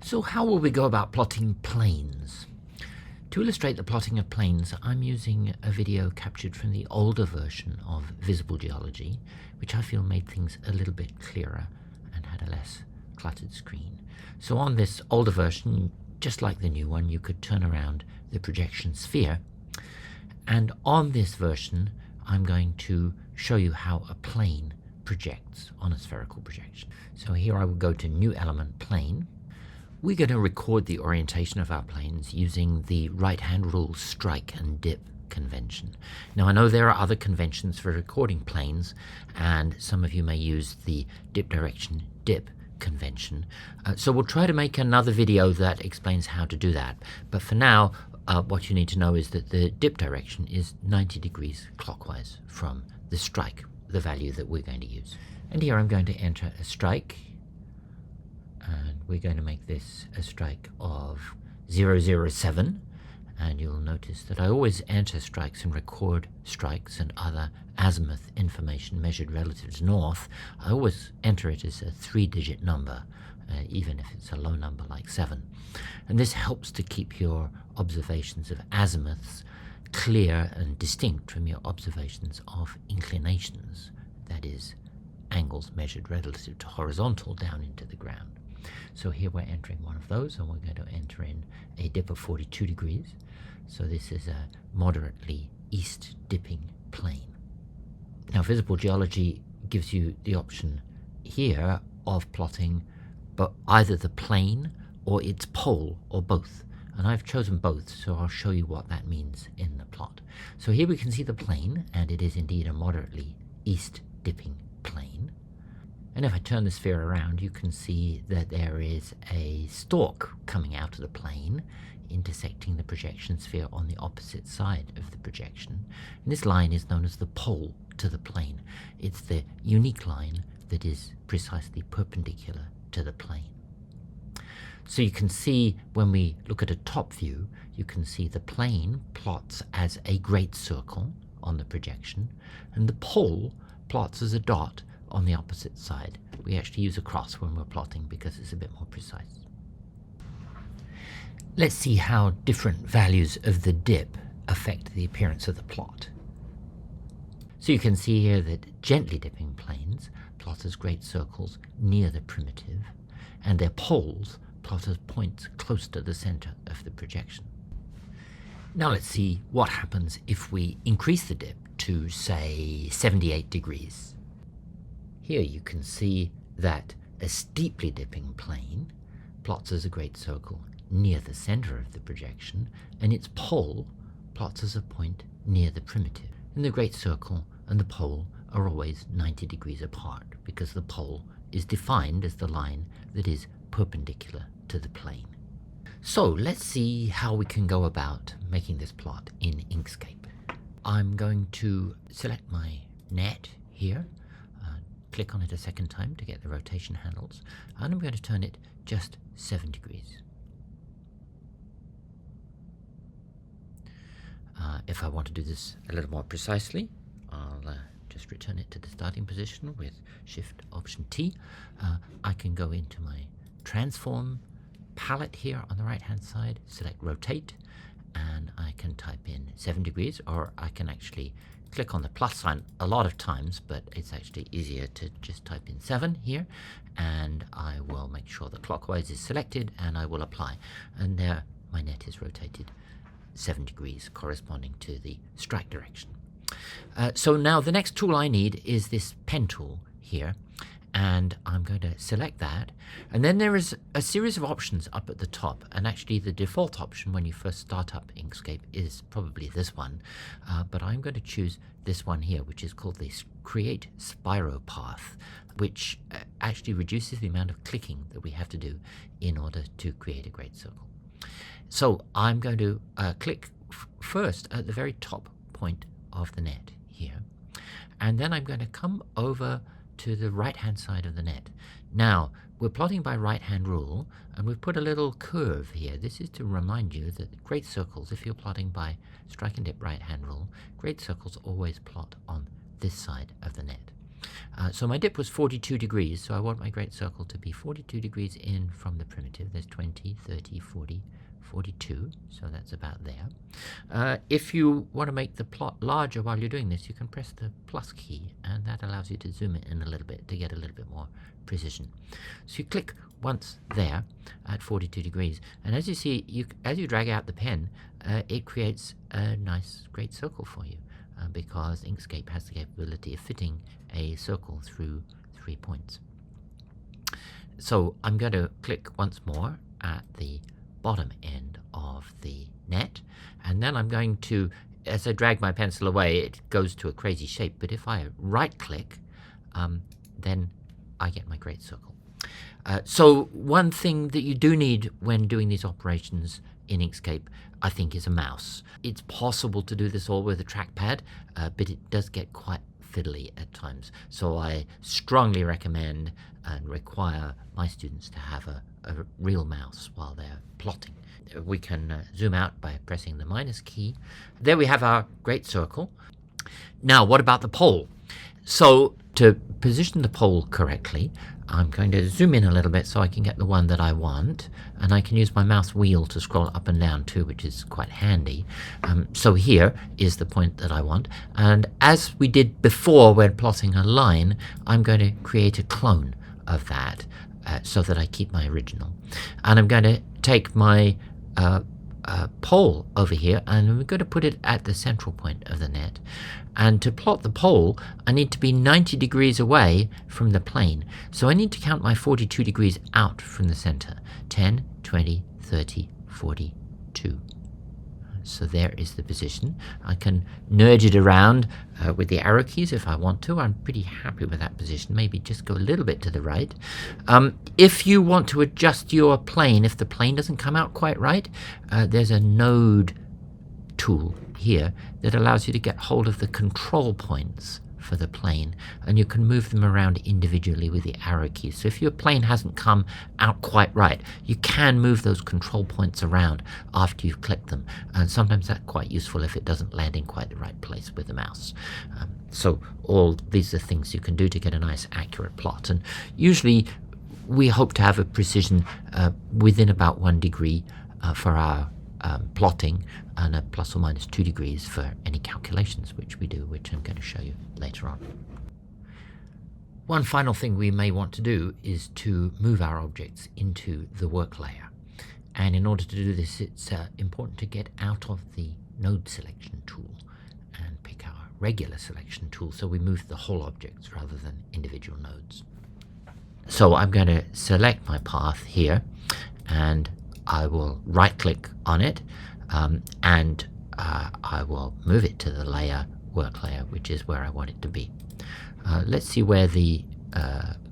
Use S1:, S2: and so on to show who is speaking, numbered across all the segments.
S1: So how will we go about plotting planes? To illustrate the plotting of planes, I'm using a video captured from the older version of Visible Geology, which I feel made things a little bit clearer and had a less cluttered screen. So on this older version, just like the new one, you could turn around the projection sphere. And on this version, I'm going to show you how a plane projects on a spherical projection. So here I will go to New Element, Plane. We're going to record the orientation of our planes using the right-hand rule strike and dip convention. Now I know there are other conventions for recording planes, and some of you may use the dip direction dip convention. So we'll try to make another video that explains how to do that. But for now, what you need to know is that the dip direction is 90 degrees clockwise from the strike, the value that we're going to use. And here I'm going to enter a strike. And we're going to make this a strike of 007, and you'll notice that I always enter strikes and record strikes and other azimuth information measured relative to north. I always enter it as a 3-digit number, even if it's a low number like 7. And this helps to keep your observations of azimuths clear and distinct from your observations of inclinations, that is, angles measured relative to horizontal down into the ground. So here we're entering one of those, and we're going to enter in a dip of 42 degrees. So this is a moderately east dipping plane. Now Visible Geology gives you the option here of plotting but either the plane or its pole or both. And I've chosen both, so I'll show you what that means in the plot. So here we can see the plane, and it is indeed a moderately east dipping plane. And if I turn the sphere around, you can see that there is a stalk coming out of the plane, intersecting the projection sphere on the opposite side of the projection. And this line is known as the pole to the plane. It's the unique line that is precisely perpendicular to the plane. So you can see when we look at a top view, you can see the plane plots as a great circle on the projection, and the pole plots as a dot on the opposite side. We actually use a cross when we're plotting because it's a bit more precise. Let's see how different values of the dip affect the appearance of the plot. So you can see here that gently dipping planes plot as great circles near the primitive, and their poles plot as points close to the center of the projection. Now let's see what happens if we increase the dip to, say, 78 degrees. Here you can see that a steeply dipping plane plots as a great circle near the center of the projection, and its pole plots as a point near the primitive. And the great circle and the pole are always 90 degrees apart, because the pole is defined as the line that is perpendicular to the plane. So let's see how we can go about making this plot in Inkscape. I'm going to select my net here, click on it a second time to get the rotation handles, and I'm going to turn it just 7 degrees. If I want to do this a little more precisely, I'll just return it to the starting position with Shift Option T. I can go into my transform palette here on the right hand side, select rotate, and I can type in 7 degrees, or I can actually click on the plus sign a lot of times, but it's actually easier to just type in 7 here, and I will make sure that clockwise is selected, and I will apply. And there my net is rotated 7 degrees, corresponding to the strike direction. So now the next tool I need is this pen tool here, and I'm going to select that. And then there is a series of options up at the top, and actually the default option when you first start up Inkscape is probably this one, but I'm going to choose this one here, which is called the Create Spiro Path, which actually reduces the amount of clicking that we have to do in order to create a great circle. So I'm going to click first at the very top point of the net here, and then I'm going to come over to the right hand side of the net. Now we're plotting by right hand rule, and we've put a little curve here. This is to remind you that great circles, if you're plotting by strike and dip right hand rule, great circles always plot on this side of the net. So my dip was 42 degrees, so I want my great circle to be 42 degrees in from the primitive. There's 20, 30, 40, 42, so that's about there. If you want to make the plot larger while you're doing this, you can press the plus key, and that allows you to zoom it in a little bit to get a little bit more precision. So you click once there at 42 degrees, and as you see, as you drag out the pen, it creates a nice great circle for you, because Inkscape has the capability of fitting a circle through 3 points. So I'm going to click once more at the bottom end of the net, and then I'm going to, as I drag my pencil away, it goes to a crazy shape, but if I right click, then I get my great circle. So one thing that you do need when doing these operations in Inkscape, I think, is a mouse. It's possible to do this all with a trackpad, but it does get quite fiddly at times. So I strongly recommend and require my students to have a real mouse while they're plotting. We can zoom out by pressing the minus key. There we have our great circle. Now, what about the pole? So to position the pole correctly, I'm going to zoom in a little bit so I can get the one that I want, and I can use my mouse wheel to scroll up and down too, which is quite handy. So here is the point that I want, and as we did before when plotting a line, I'm going to create a clone of that so that I keep my original. And I'm going to take my pole over here, and we're going to put it at the central point of the net. And to plot the pole, I need to be 90 degrees away from the plane. So I need to count my 42 degrees out from the center. 10, 20, 30, 42. So there is the position. I can nudge it around with the arrow keys if I want to. I'm pretty happy with that position. Maybe just go a little bit to the right. If you want to adjust your plane, if the plane doesn't come out quite right, there's a node tool here that allows you to get hold of the control points for the plane, and you can move them around individually with the arrow keys. So if your plane hasn't come out quite right, you can move those control points around after you've clicked them, and sometimes that's quite useful if it doesn't land in quite the right place with the mouse. So all these are things you can do to get a nice accurate plot, and usually we hope to have a precision within about 1 degree for our plotting, and a plus or minus 2 degrees for any calculations which we do, which I'm going to show you later on. One final thing we may want to do is to move our objects into the work layer. And in order to do this, it's important to get out of the node selection tool and pick our regular selection tool, so we move the whole objects rather than individual nodes. So I'm going to select my path here, and I will right click on it, and I will move it to the layer, work layer, which is where I want it to be. Let's see where the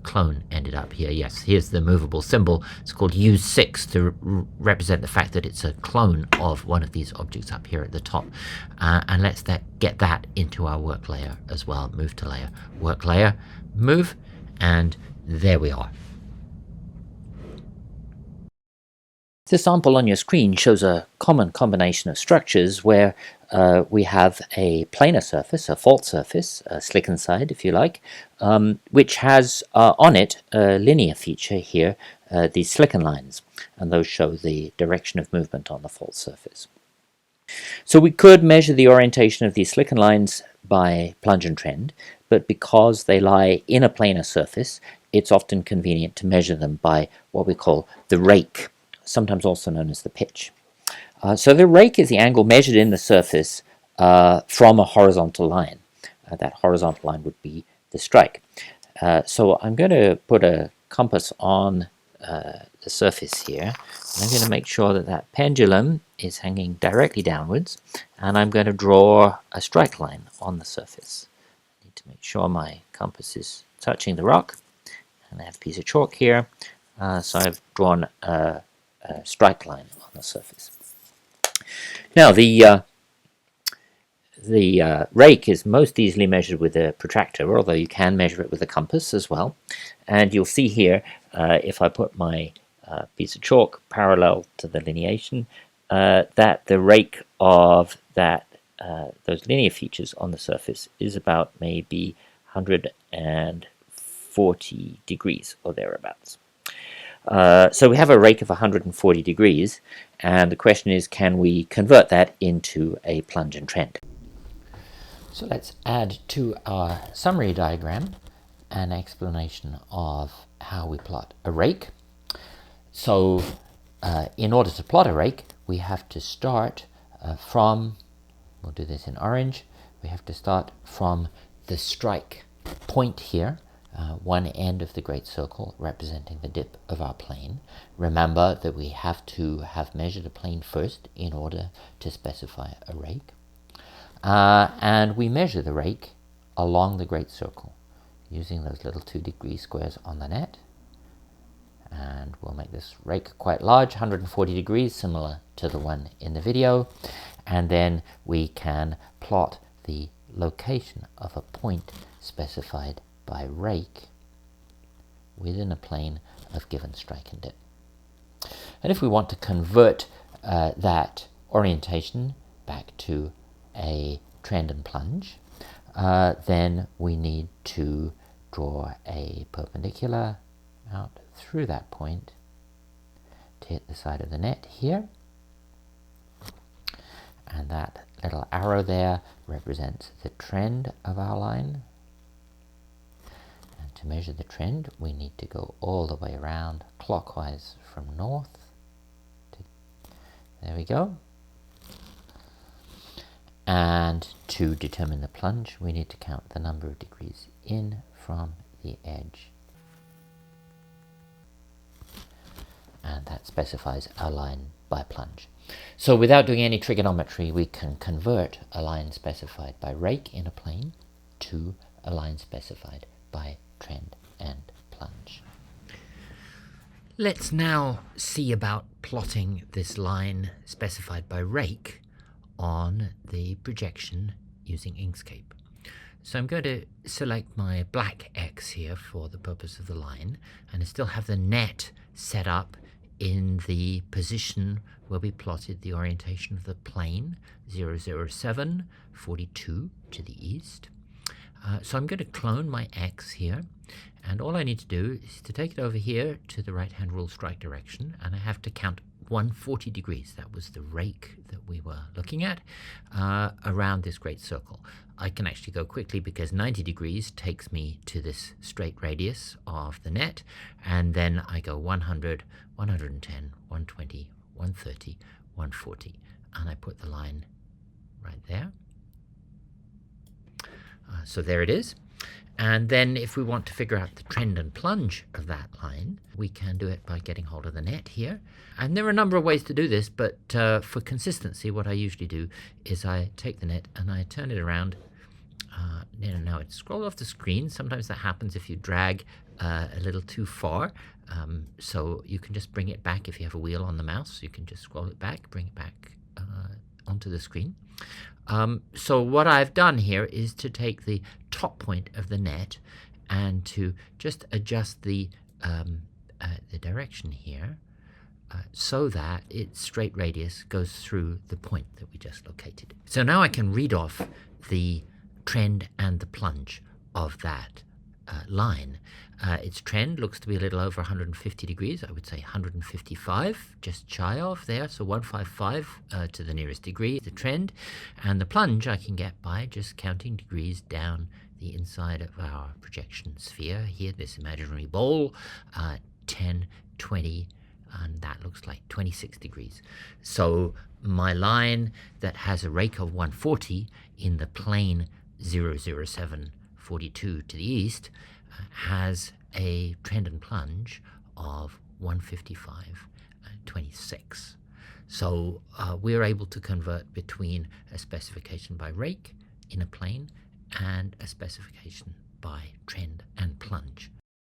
S1: clone ended up here. Yes, here's the movable symbol. It's called use 6 to represent the fact that it's a clone of one of these objects up here at the top. And let's get that into our work layer as well. Move to layer, work layer, move, and there we are. The sample on your screen shows a common combination of structures where we have a planar surface, a fault surface, a slicken side if you like, which has on it a linear feature here, these slicken lines, and those show the direction of movement on the fault surface. So we could measure the orientation of these slicken lines by plunge and trend, but because they lie in a planar surface, it's often convenient to measure them by what we call the rake, sometimes also known as the pitch. So the rake is the angle measured in the surface from a horizontal line. That horizontal line would be the strike. So I'm going to put a compass on the surface here. I'm going to make sure that that pendulum is hanging directly downwards, and I'm going to draw a strike line on the surface. I need to make sure my compass is touching the rock, and I have a piece of chalk here, so I've drawn a strike line on the surface. Now the rake is most easily measured with a protractor, although you can measure it with a compass as well. And you'll see here, if I put my piece of chalk parallel to the lineation, that the rake of those linear features on the surface is about maybe 150
S2: 140 degrees or thereabouts. So we have a rake of 140 degrees, and the question is, can we convert that into a plunge and trend?
S1: So let's add to our summary diagram an explanation of how we plot a rake. So in order to plot a rake, we have to start from, we'll do this in orange, we have to start from the strike point here, one end of the great circle representing the dip of our plane. Remember that we have to have measured a plane first in order to specify a rake. And we measure the rake along the great circle using those little 2-degree squares on the net. And we'll make this rake quite large, 140 degrees, similar to the one in the video. And then we can plot the location of a point specified by rake within a plane of given strike and dip. And if we want to convert that orientation back to a trend and plunge, then we need to draw a perpendicular out through that point to hit the side of the net here, and that little arrow there represents the trend of our line. And to measure the trend, we need to go all the way around clockwise from north to, there we go. And to determine the plunge, we need to count the number of degrees in from the edge. And that specifies a line by plunge. So without doing any trigonometry, we can convert a line specified by rake in a plane to a line specified by trend and plunge. Let's now see about plotting this line specified by rake on the projection using Inkscape. So I'm going to select my black X here for the purpose of the line, and I still have the net set up in the position where we plotted the orientation of the plane, 007, 42 to the east. So I'm going to clone my X here, and all I need to do is to take it over here to the right-hand rule strike direction, and I have to count 140 degrees. That was the rake that we were looking at around this great circle. I can actually go quickly because 90 degrees takes me to this straight radius of the net, and then I go 100, 110, 120, 130, 140, and I put the line right there. So there it is. And then if we want to figure out the trend and plunge of that line, we can do it by getting hold of the net here. And there are a number of ways to do this, but for consistency, what I usually do is I take the net and I turn it around. Now it's scrolled off the screen. Sometimes that happens if you drag a little too far. So you can just bring it back if you have a wheel on the mouse. You can just scroll it back, bring it back onto the screen. So what I've done here is to take the top point of the net and to just adjust the direction here so that its straight radius goes through the point that we just located. So now I can read off the trend and the plunge of that line. Its trend looks to be a little over 150 degrees. I would say 155, just shy of there, so 155 to the nearest degree, the trend. And the plunge I can get by just counting degrees down the inside of our projection sphere here, this imaginary bowl, 10, 20, and that looks like 26 degrees. So my line that has a rake of 140 in the plane 007, 42 to the east has a trend and plunge of 155, 26. So we're able to convert between a specification by rake in a plane and a specification by trend and plunge